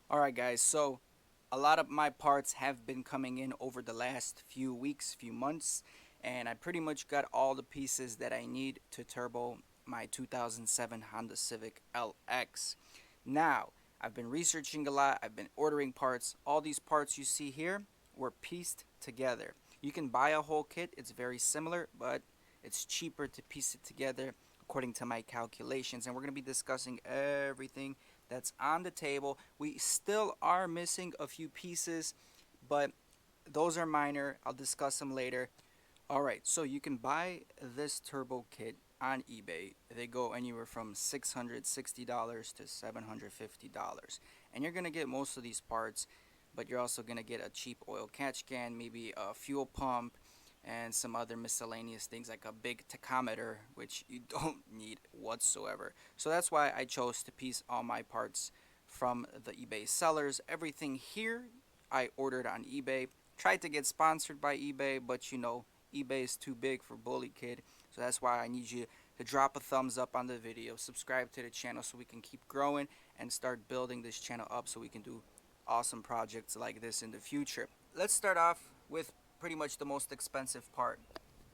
Alright guys, so a lot of my parts have been coming in over the last few weeks, few months, and I pretty much got all the pieces that I need to turbo my 2007 Honda Civic LX. Now, I've been researching a lot, I've been ordering parts. All these parts you see here were pieced together. You can buy a whole kit, it's very similar, but it's cheaper to piece it together according to my calculations. And we're going to be discussing everything that's on the table. We still are missing a few pieces, but those are minor. I'll discuss them later. Alright, so you can buy this turbo kit on eBay. They go anywhere from $660 to $750. And you're going to get most of these parts, but you're also going to get a cheap oil catch can, maybe a fuel pump, and some other miscellaneous things like a big tachometer, which you don't need whatsoever. So that's why I chose to piece all my parts from the eBay sellers. Everything here I ordered on eBay. Tried to get sponsored by eBay, but you know, eBay is too big for Bully Kid. So that's why I need you to drop a thumbs up on the video, subscribe to the channel so we can keep growing and start building this channel up so we can do awesome projects like this in the future. Let's start off with pretty much the most expensive part,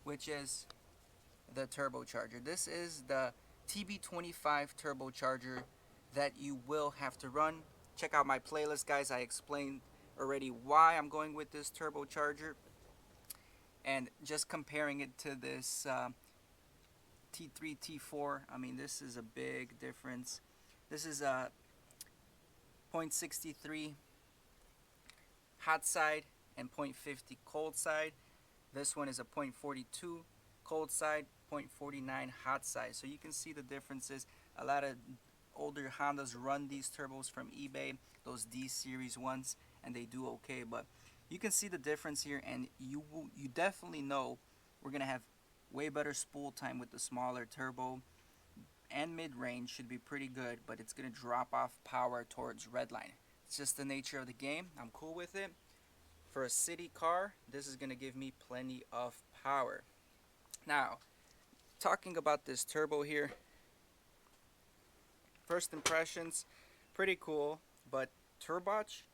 which is the turbocharger. This is the TB25 turbocharger that you will have to run. Check out my playlist, guys. I explained already why I'm going with this turbocharger, and just comparing it to this T3 T4, I mean, this is a big difference. This is a 0.63 hot side and 0.50 cold side. This one is a 0.42 cold side, 0.49 hot side. So you can see the differences. A lot of older Hondas run these turbos from eBay, those D series ones, and they do okay. But you can see the difference here, and you definitely know we're gonna have way better spool time with the smaller turbo, and mid-range should be pretty good, but it's gonna drop off power towards redline. It's just the nature of the game. I'm cool with it. For a city car, this is gonna give me plenty of power. Now, talking about this turbo here, first impressions, pretty cool, but turbotch,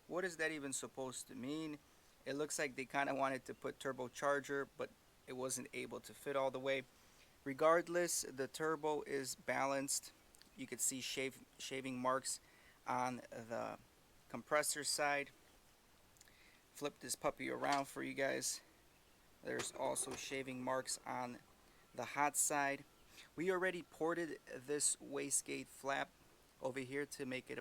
what is that even supposed to mean? It looks like they kind of wanted to put turbocharger, but it wasn't able to fit all the way. Regardless, the turbo is balanced. You could see shaving marks on the compressor side. Flip this puppy around for you guys. There's also shaving marks on the hot side. We already ported this wastegate flap over here to make it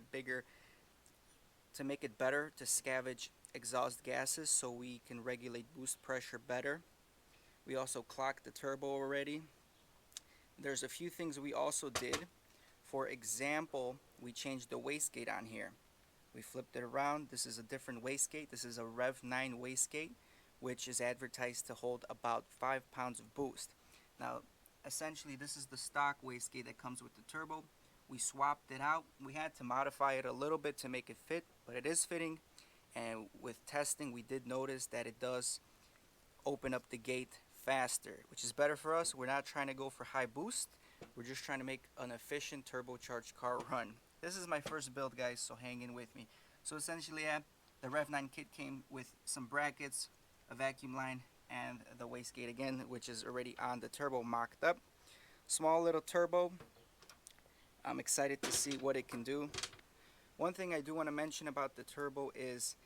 to make it better to scavenge exhaust gases so we can regulate boost pressure better. We also clocked the turbo already. There's a few things we also did. For example, we changed the wastegate on here. We flipped it around. This is a different wastegate. This is a Rev 9 wastegate, which is advertised to hold about 5 pounds of boost. Now, essentially, this is the stock wastegate that comes with the turbo. We swapped it out. We had to modify it a little bit to make it fit, but it is fitting. And with testing, we did notice that it does open up the gate faster, which is better for us. We're not trying to go for high boost. We're just trying to make an efficient turbocharged car run. This is my first build, guys, so hang in with me. So essentially, the Rev 9 kit came with some brackets, a vacuum line, and the wastegate again, which is already on the turbo mocked up. Small little turbo. I'm excited to see what it can do. One thing I do want to mention about the turbo is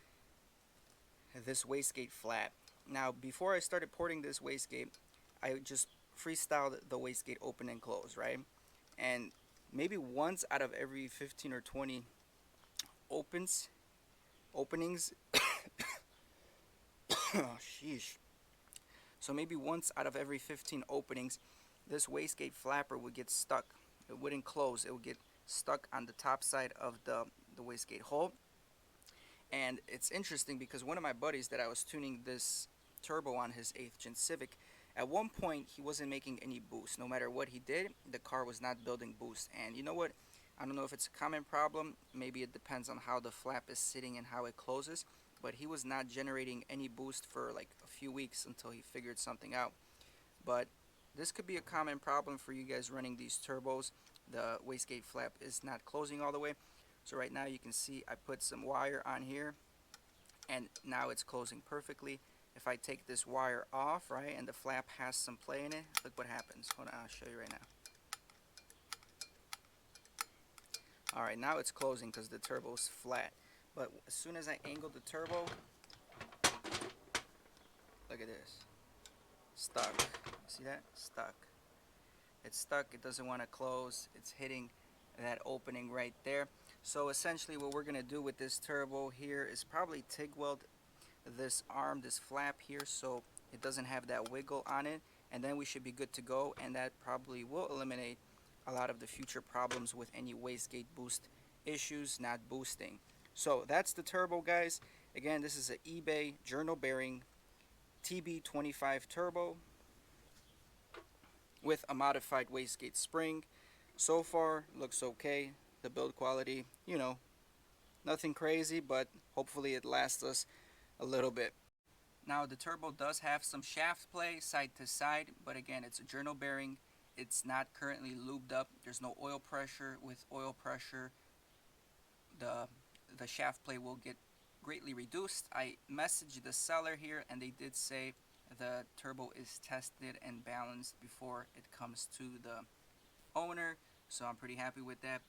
this wastegate flap. Now, before I started porting this wastegate, I just freestyled the wastegate open and close, right? And maybe once out of every 15 or 20 openings, oh, sheesh. So maybe once out of every 15 openings, this wastegate flapper would get stuck. It wouldn't close. It would get stuck on the top side of the wastegate hole. And it's interesting because one of my buddies that I was tuning this turbo on his 8th gen Civic, at one point he wasn't making any boost. No matter what he did, the car was not building boost. And you know what? I don't know if it's a common problem. Maybe it depends on how the flap is sitting and how it closes. But he was not generating any boost for like a few weeks until he figured something out. But this could be a common problem for you guys running these turbos. The wastegate flap is not closing all the way. So right now you can see I put some wire on here, and now it's closing perfectly. If I take this wire off, right, and the flap has some play in it, look what happens. Hold on, I'll show you right now. Alright, now it's closing because the turbo is flat. But as soon as I angle the turbo, look at this. Stuck. See that? Stuck. It's stuck. It doesn't want to close. It's hitting that opening right there. So essentially what we're going to do with this turbo here is probably TIG weld this arm, this flap here, so it doesn't have that wiggle on it, and then we should be good to go, and that probably will eliminate a lot of the future problems with any wastegate boost issues not boosting. So that's the turbo, guys. Again, this is an eBay journal bearing TB25 turbo with a modified wastegate spring. So far looks okay. The build quality, you know, nothing crazy, but hopefully it lasts us a little bit. Now the turbo does have some shaft play side to side, but again, it's a journal bearing. It's not currently lubed up. There's no oil pressure. With oil pressure, the shaft play will get greatly reduced. I messaged the seller here, and they did say the turbo is tested and balanced before it comes to the owner, so I'm pretty happy with that.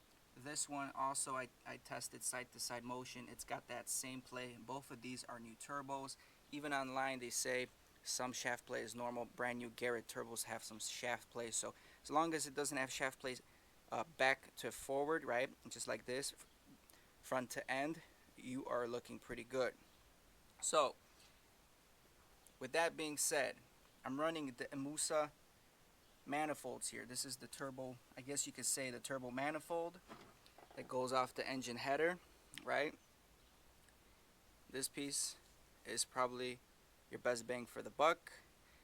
This one also I tested side to side motion. It's got that same play. Both of these are new turbos. Even online they say some shaft play is normal. Brand new Garrett turbos have some shaft play, so as long as it doesn't have shaft plays back to forward, right, just like this, front to end, you are looking pretty good. So with that being said, I'm running the Emusa manifolds here. This is the turbo, I guess you could say the turbo manifold that goes off the engine header, right? This piece is probably your best bang for the buck.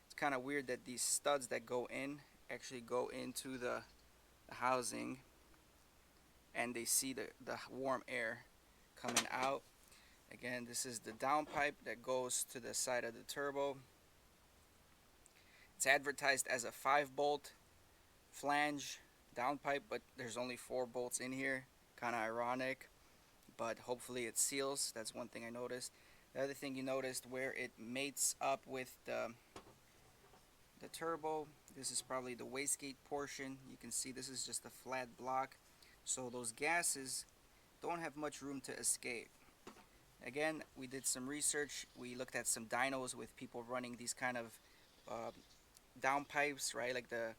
It's kind of weird that these studs that go in actually go into the housing, and they see the warm air coming out. Again, this is the downpipe that goes to the side of the turbo. It's advertised as a 5-bolt flange downpipe, but there's only 4 bolts in here. Kind of ironic, but hopefully it seals. That's one thing I noticed. The other thing you noticed, where it mates up with the turbo, this is probably the wastegate portion. You can see this is just a flat block, so those gases don't have much room to escape. Again, we did some research. We looked at some dynos with people running these kind of downpipes, right, like the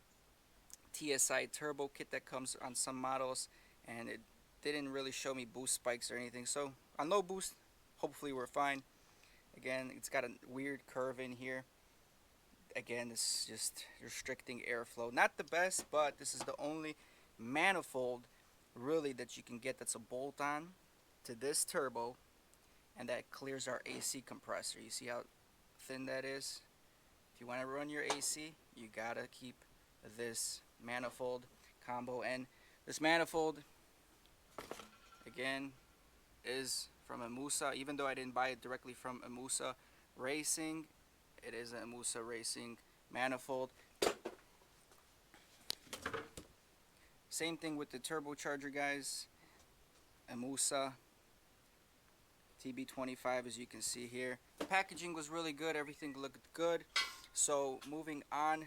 TSI turbo kit that comes on some models, and it didn't really show me boost spikes or anything. So on low boost, hopefully we're fine. Again, it's got a weird curve in here. Again, this is just restricting airflow. Not the best, but this is the only manifold really that you can get that's a bolt-on to this turbo, and that clears our AC compressor. You see how thin that is? If you want to run your AC, you gotta keep this manifold combo. And this manifold, again, is from Emusa. Even though I didn't buy it directly from Emusa Racing, it is an Emusa Racing manifold. Same thing with the turbocharger, guys. Emusa TB25, as you can see here. The packaging was really good. Everything looked good. So moving on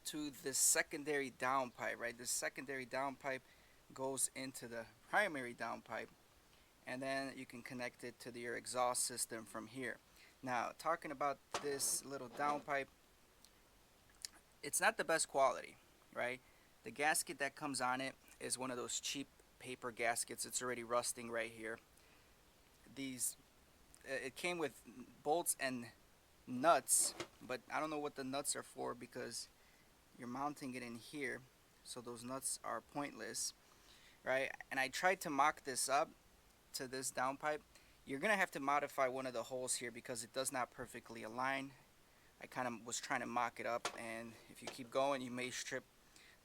to the secondary downpipe, right? The secondary downpipe goes into the primary downpipe, and then you can connect it to your exhaust system from here. Now, talking about this little downpipe, it's not the best quality, right? The gasket that comes on it is one of those cheap paper gaskets. It's already rusting right here. It came with bolts and nuts, but I don't know what the nuts are for, because you're mounting it in here, so those nuts are pointless, right? And I tried to mock this up to this downpipe. You're gonna have to modify one of the holes here because it does not perfectly align. I kind of was trying to mock it up, and if you keep going, you may strip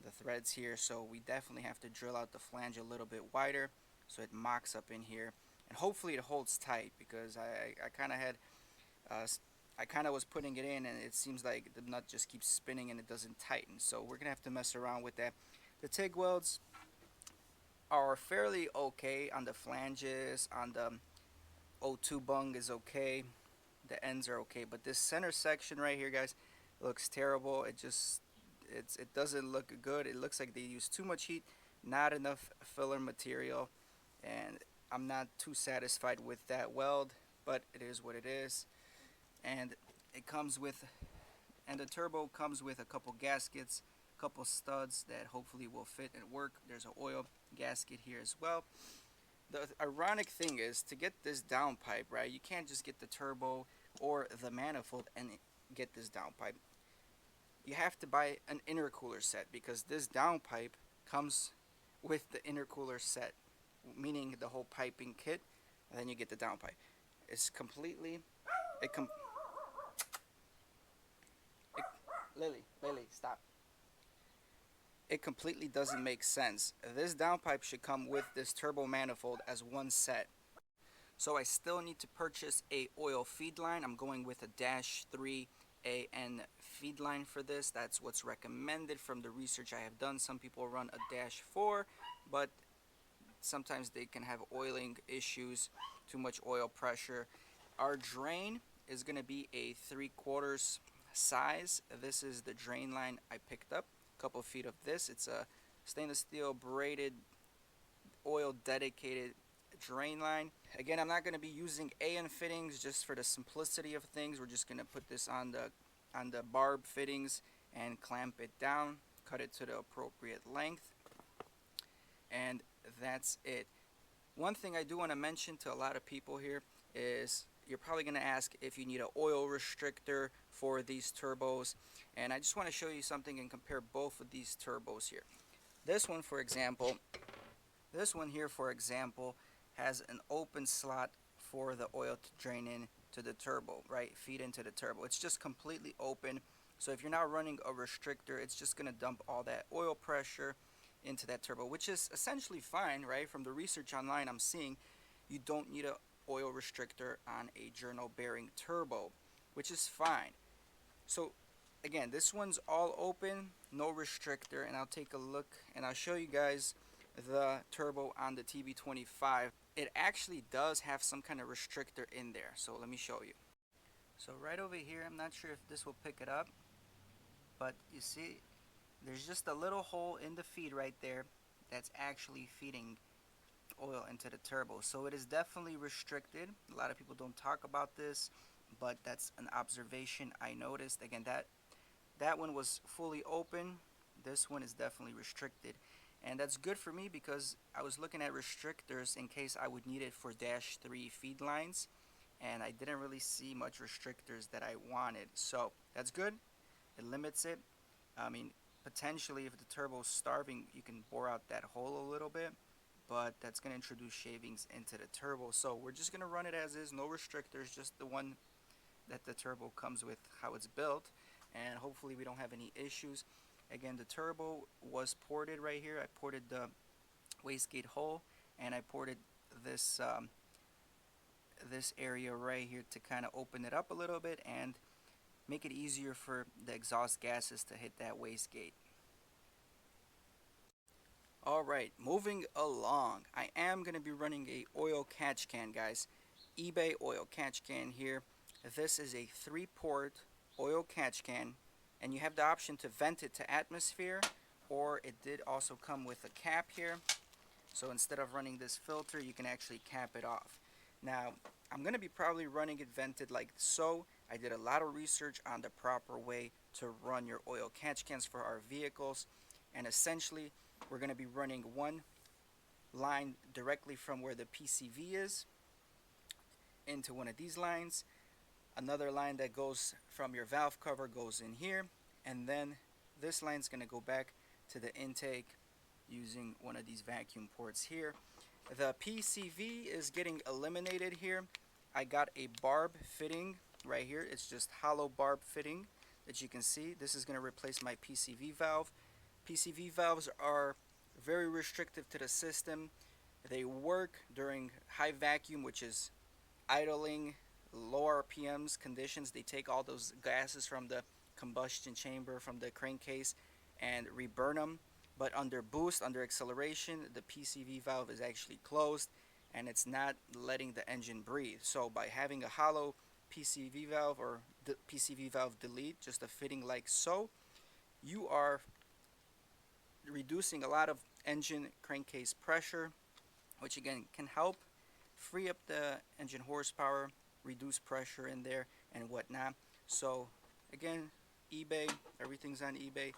the threads here, so we definitely have to drill out the flange a little bit wider so it mocks up in here, and hopefully it holds tight, because I kind of had I kind of was putting it in, and it seems like the nut just keeps spinning and it doesn't tighten. So we're gonna have to mess around with that. The TIG welds, are fairly okay on the flanges. On the O2 bung is okay. The ends are okay, but this center section right here, guys, looks terrible. It doesn't look good. It looks like they use too much heat, not enough filler material, and I'm not too satisfied with that weld, but it is what it is. And it comes with, and the turbo comes with a couple gaskets, a couple studs that hopefully will fit and work. There's an oil gasket here as well. The ironic thing is, to get this downpipe, right, you can't just get the turbo or the manifold and get this downpipe. You have to buy an intercooler set, because this downpipe comes with the intercooler set, meaning the whole piping kit, and then you get the downpipe. It's completely, it com it, Lily, stop. It completely doesn't make sense. This downpipe should come with this turbo manifold as one set. So I still need to purchase a oil feed line. I'm going with a -3 AN feed line for this. That's what's recommended from the research I have done. Some people run a -4, but sometimes they can have oiling issues, too much oil pressure. Our drain is going to be a 3/4 size. This is the drain line I picked up. A couple feet of this. It's a stainless steel braided oil dedicated drain line. Again, I'm not going to be using AN fittings just for the simplicity of things. We're just going to put this on the barb fittings and clamp it down, cut it to the appropriate length, and that's it. One thing I do want to mention to a lot of people here is, you're probably going to ask if you need an oil restrictor for these turbos, and I just want to show you something and compare both of these turbos here. This one, for example, has an open slot for the oil to drain in to the turbo, right? Feed into the turbo. It's just completely open. So if you're not running a restrictor, it's just going to dump all that oil pressure into that turbo, which is essentially fine, right? From the research online I'm seeing, you don't need an oil restrictor on a journal bearing turbo, which is fine. So again, this one's all open, no restrictor, and I'll take a look and I'll show you guys the turbo on the TB25. It actually does have some kind of restrictor in there, so let me show you. So right over here, I'm not sure if this will pick it up, but you see there's just a little hole in the feed right there that's actually feeding oil into the turbo. So it is definitely restricted. A lot of people don't talk about this, but that's an observation I noticed. Again, that one was fully open. This one is definitely restricted, and that's good for me because I was looking at restrictors in case I would need it for -3 feed lines, and I didn't really see much restrictors that I wanted. So that's good. It limits it. I mean, potentially if the turbo's starving, you can bore out that hole a little bit, but that's going to introduce shavings into the turbo. So we're just going to run it as is, no restrictors, just the one that the turbo comes with, how it's built, and hopefully we don't have any issues. Again, the turbo was ported right here. I ported the wastegate hole, and I ported this this area right here to kind of open it up a little bit and make it easier for the exhaust gases to hit that wastegate. Alright, moving along. I am going to be running a oil catch can, guys. eBay oil catch can here. This is a 3-port oil catch can, and you have the option to vent it to atmosphere, or it did also come with a cap here. So instead of running this filter, you can actually cap it off. Now, I'm going to be probably running it vented like so. I did a lot of research on the proper way to run your oil catch cans for our vehicles, and essentially we're going to be running one line directly from where the PCV is into one of these lines. Another line that goes from your valve cover goes in here, and then this line is going to go back to the intake using one of these vacuum ports here. The PCV is getting eliminated here. I got a barb fitting right here. It's just hollow barb fitting that you can see. This is going to replace my PCV valve. PCV valves are very restrictive to the system. They work during high vacuum, which is idling, low RPMs conditions. They take all those gases from the combustion chamber, from the crankcase, and reburn them. but under boost, under acceleration, the PCV valve is actually closed and it's not letting the engine breathe. So by having a hollow PCV valve or the PCV valve delete, just a fitting like so, you are reducing a lot of engine crankcase pressure, which again can help free up the engine horsepower, reduce pressure in there and whatnot. So again, eBay, everything's on eBay.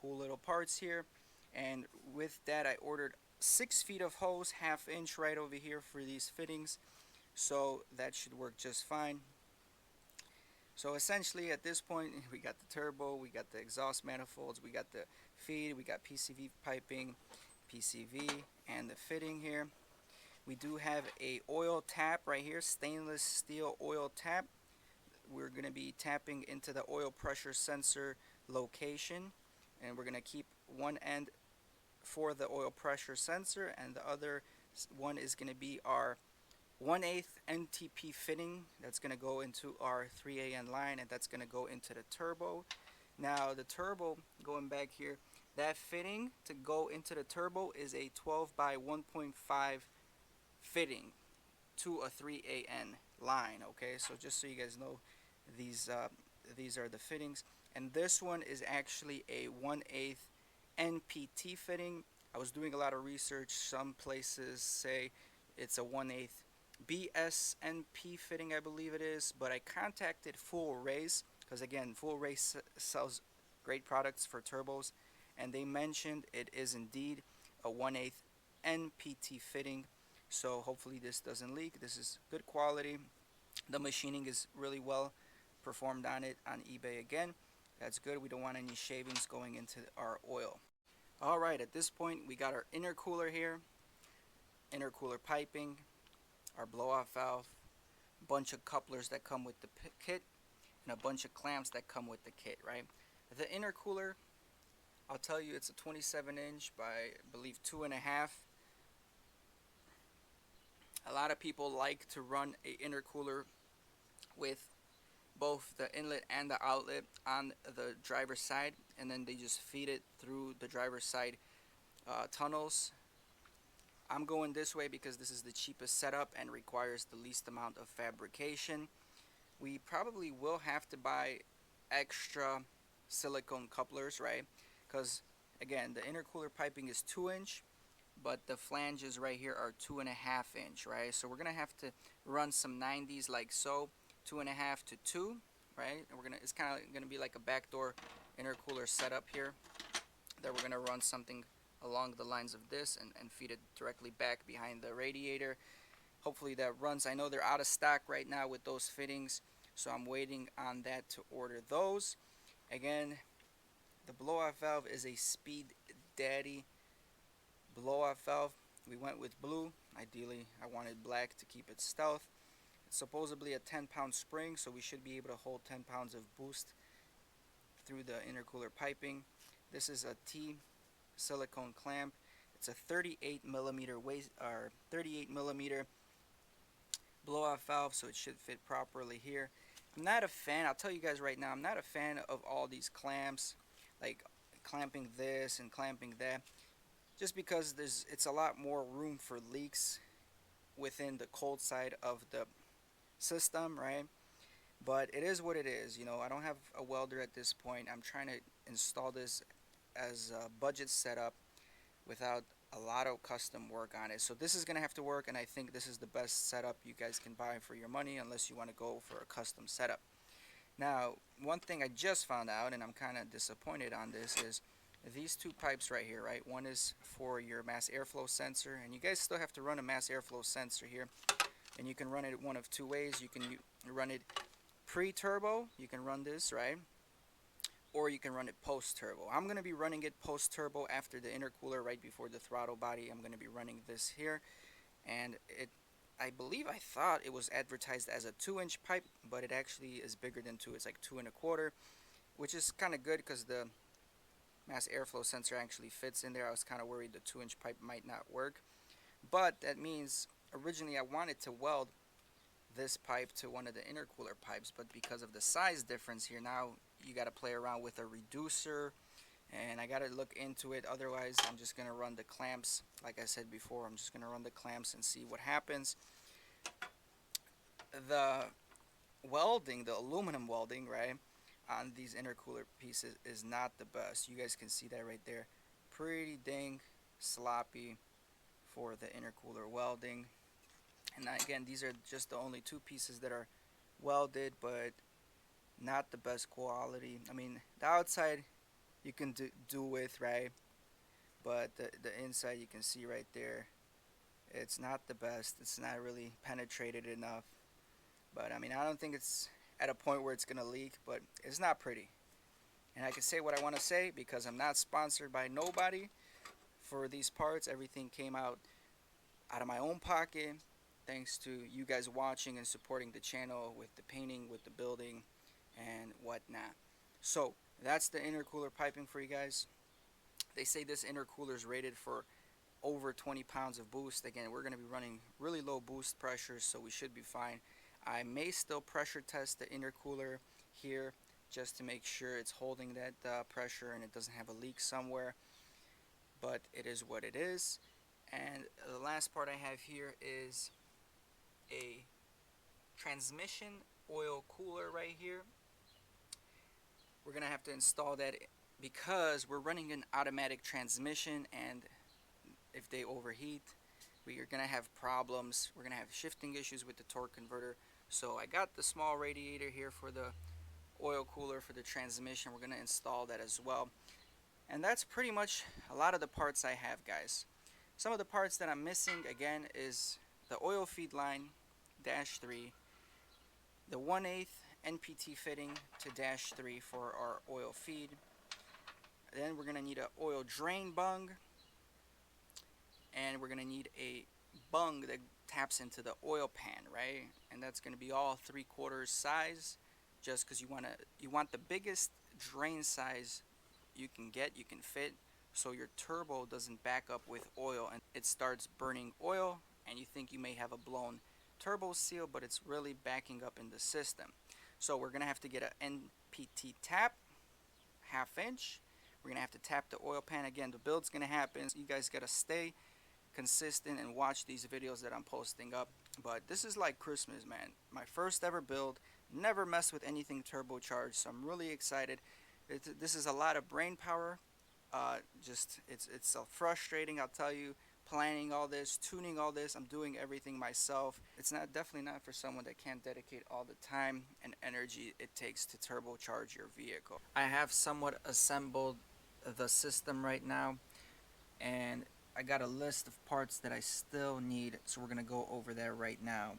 Cool little parts here. And with that, I ordered 6 feet of hose, 1/2 inch right over here for these fittings. So that should work just fine. So essentially at this point, we got the turbo, we got the exhaust manifolds, we got the feed, we got PCV piping, PCV, and the fitting here. We do have a oil tap right here, stainless steel oil tap. We're going to be tapping into the oil pressure sensor location, and we're going to keep one end for the oil pressure sensor, and the other one is going to be our 1/8 NTP fitting that's going to go into our 3AN line, and that's going to go into the turbo. Now the turbo, going back here, that fitting to go into the turbo is a 12 by 1.5 fitting to a 3AN line. Okay, so just so you guys know, these are the fittings, and this one is actually a 1/8 NPT fitting. I was doing a lot of research. Some places say it's a 1/8 BSNP fitting, I believe it is, but I contacted Full Race because again, Full Race sells great products for turbos, and they mentioned it is indeed a 1/8 NPT fitting. So hopefully this doesn't leak. This is good quality. The machining is really well performed on it on eBay again. That's good. We don't want any shavings going into our oil. Alright, at this point we got our intercooler here, intercooler piping, our blow-off valve, a bunch of couplers that come with the kit, and a bunch of clamps that come with the kit, right? The intercooler, I'll tell you, it's a 27 inch by, I believe, 2.5. A lot of people like to run a intercooler with both the inlet and the outlet on the driver's side, and then they just feed it through the driver's side tunnels. I'm going this way because this is the cheapest setup and requires the least amount of fabrication. We probably will have to buy extra silicone couplers, right? Because again, the intercooler piping is 2 inch, but the flanges right here are 2.5 inch, right? So we're gonna have to run some 90s like so, 2.5 to 2, right? And it's kind of gonna be like a backdoor intercooler setup here that we're gonna run something along the lines of this and feed it directly back behind the radiator. Hopefully that runs. I know they're out of stock right now with those fittings, so I'm waiting on that to order those. Again, the blow-off valve is a Speed Daddy blow-off valve. We went with blue. Ideally, I wanted black to keep it stealth. It's supposedly a 10-pound spring, so we should be able to hold 10 pounds of boost through the intercooler piping. This is a T silicone clamp. It's a 38 millimeter waist, or 38 millimeter blow-off valve, so it should fit properly here. I'm not a fan, I'll tell you guys right now, I'm not a fan of all these clamps, like clamping this and clamping that, just because it's a lot more room for leaks within the cold side of the system, right? But it is what it is. You know, I don't have a welder at this point. I'm trying to install this as a budget setup without a lot of custom work on it. So this is going to have to work, and I think this is the best setup you guys can buy for your money unless you want to go for a custom setup. Now, one thing I just found out, and I'm kind of disappointed on this, is these two pipes right here, right? One is for your mass airflow sensor, and you guys still have to run a mass airflow sensor here, and you can run it one of two ways. You can run it pre-turbo, you can run this, right? Or you can run it post-turbo. I'm going to be running it post-turbo after the intercooler, right before the throttle body. I'm going to be running this here, and I believe I thought it was advertised as a 2-inch pipe, but it actually is bigger than 2. It's like 2 1/4, which is kind of good because the mass airflow sensor actually fits in there. I was kind of worried the 2-inch pipe might not work, but that means originally I wanted to weld this pipe to one of the intercooler pipes, but because of the size difference here, now you got to play around with a reducer and I gotta look into it. Otherwise, I'm just gonna run the clamps. Like I said before, I'm just gonna run the clamps and see what happens. The welding, the aluminum welding, right, on these intercooler pieces is not the best. You guys can see that right there. Pretty dang sloppy for the intercooler welding. And again, these are just the only two pieces that are welded, but not the best quality. I mean, the outside you can do with, right? But the inside you can see right there, it's not the best. It's not really penetrated enough. But I mean, I don't think it's at a point where it's gonna leak, but it's not pretty. And I can say what I want to say because I'm not sponsored by nobody for these parts. Everything came out of my own pocket, thanks to you guys watching and supporting the channel with the painting, with the building, and whatnot. So that's the intercooler piping for you guys. They say this intercooler is rated for over 20 pounds of boost. Again, we're going to be running really low boost pressures, so we should be fine. I may still pressure test the intercooler here just to make sure it's holding that pressure and it doesn't have a leak somewhere, but it is what it is. And the last part I have here is a transmission oil cooler right here. We're gonna have to install that because we're running an automatic transmission, and if they overheat, we are gonna have problems. We're gonna have shifting issues with the torque converter. So I got the small radiator here for the oil cooler for the transmission. We're gonna install that as well. And that's pretty much a lot of the parts I have, guys. Some of the parts that I'm missing again is the oil feed line dash 3, the 1/8 NPT fitting to dash 3 for our oil feed. Then we're going to need an oil drain bung, and we're going to need a bung that taps into the oil pan, right? And that's going to be all 3/4 size, just because you want the biggest drain size you can get, you can fit, so your turbo doesn't back up with oil and it starts burning oil and you think you may have a blown turbo seal, but it's really backing up in the system. So we're gonna have to get an NPT tap, 1/2 inch. We're gonna have to tap the oil pan. Again, the build's gonna happen. You guys gotta stay consistent and watch these videos that I'm posting up. But this is like Christmas, man. My first ever build. Never messed with anything turbocharged, so I'm really excited. This is a lot of brain power. It's so frustrating, I'll tell you, planning all this, tuning all this. I'm doing everything myself. It's definitely not for someone that can't dedicate all the time and energy it takes to turbocharge your vehicle. I have somewhat assembled the system right now, and I got a list of parts that I still need, so we're gonna go over that right now.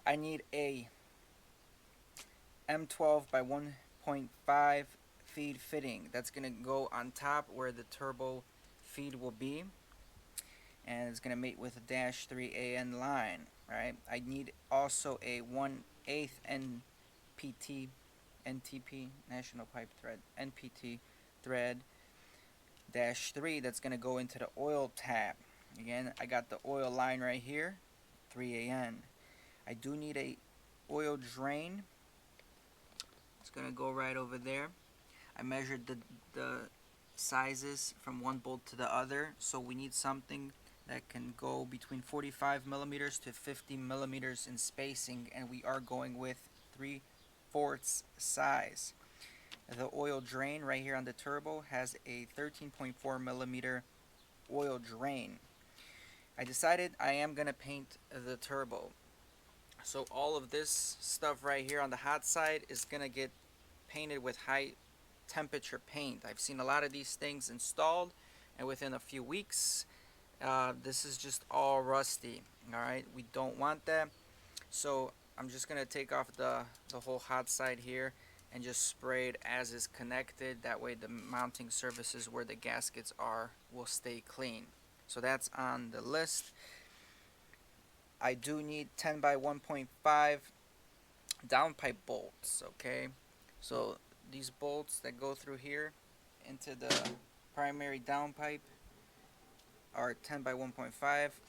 I need a M12 by 1.5 feed fitting. That's gonna go on top where the turbo feed will be, and it's gonna mate with a dash 3 AN line, right? I need also a 1/8 NTP, National Pipe Thread, NPT thread dash 3 that's gonna go into the oil tap. Again, I got the oil line right here, 3 AN. I do need a oil drain. It's gonna go right over there. I measured the sizes from one bolt to the other, so we need something that can go between 45 millimeters to 50 millimeters in spacing, and we are going with 3/4 size. The oil drain right here on the turbo has a 13.4 millimeter oil drain. I decided I am gonna paint the turbo, so all of this stuff right here on the hot side is gonna get painted with high temperature paint. I've seen a lot of these things installed, and within a few weeks this is just all rusty. Alright, we don't want that, so I'm just gonna take off the whole hot side here and just spray it as is connected. That way the mounting surfaces where the gaskets are will stay clean. So that's on the list. I do need 10 by 1.5 downpipe bolts. Okay, so these bolts that go through here into the primary downpipe are 10 by 1.5.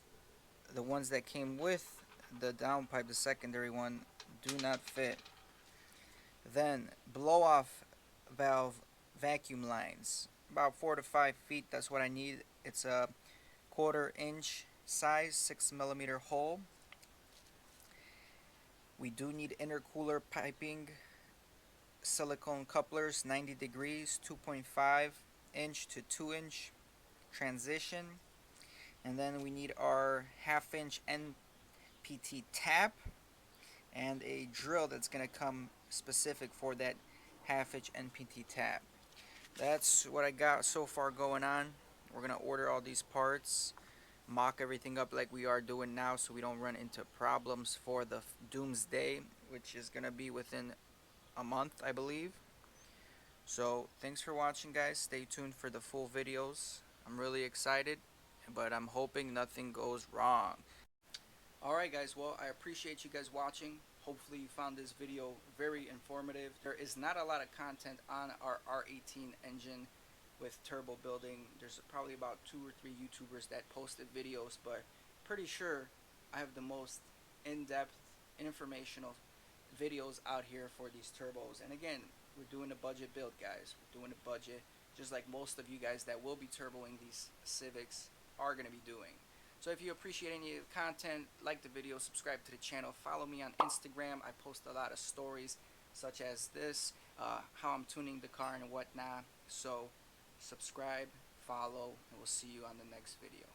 The ones that came with the downpipe, the secondary one, do not fit. Then blow off valve vacuum lines, about 4 to 5 feet. That's what I need. It's a 1/4 inch size, 6mm hole. We do need intercooler piping, silicone couplers, 90 degrees, 2.5 inch to 2 inch transition, and then we need our 1/2 inch NPT tap and a drill that's going to come specific for that 1/2 inch NPT tap. That's what I got so far going on. We're going to order all these parts, mock everything up like we are doing now so we don't run into problems for the doomsday, which is going to be within a month, I believe. So thanks for watching, guys. Stay tuned for the full videos. I'm really excited, but I'm hoping nothing goes wrong. Alright guys, well, I appreciate you guys watching. Hopefully you found this video very informative. There is not a lot of content on our R18 engine with turbo building. There's probably about 2 or 3 YouTubers that posted videos, but pretty sure I have the most in-depth, informational videos out here for these turbos. And again, we're doing a budget build, guys. We're doing a budget, just like most of you guys that will be turboing these Civics are going to be doing. So if you appreciate any of the content, like the video, subscribe to the channel, follow me on Instagram. I post a lot of stories such as this, how I'm tuning the car and whatnot. So subscribe, follow, and we'll see you on the next video.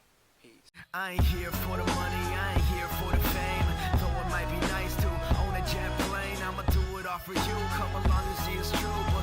Peace. I ain't here for the money, I ain't here for the fame. Though it might be nice to own a jet plane, I'ma do it all for you. Come along and see it's true.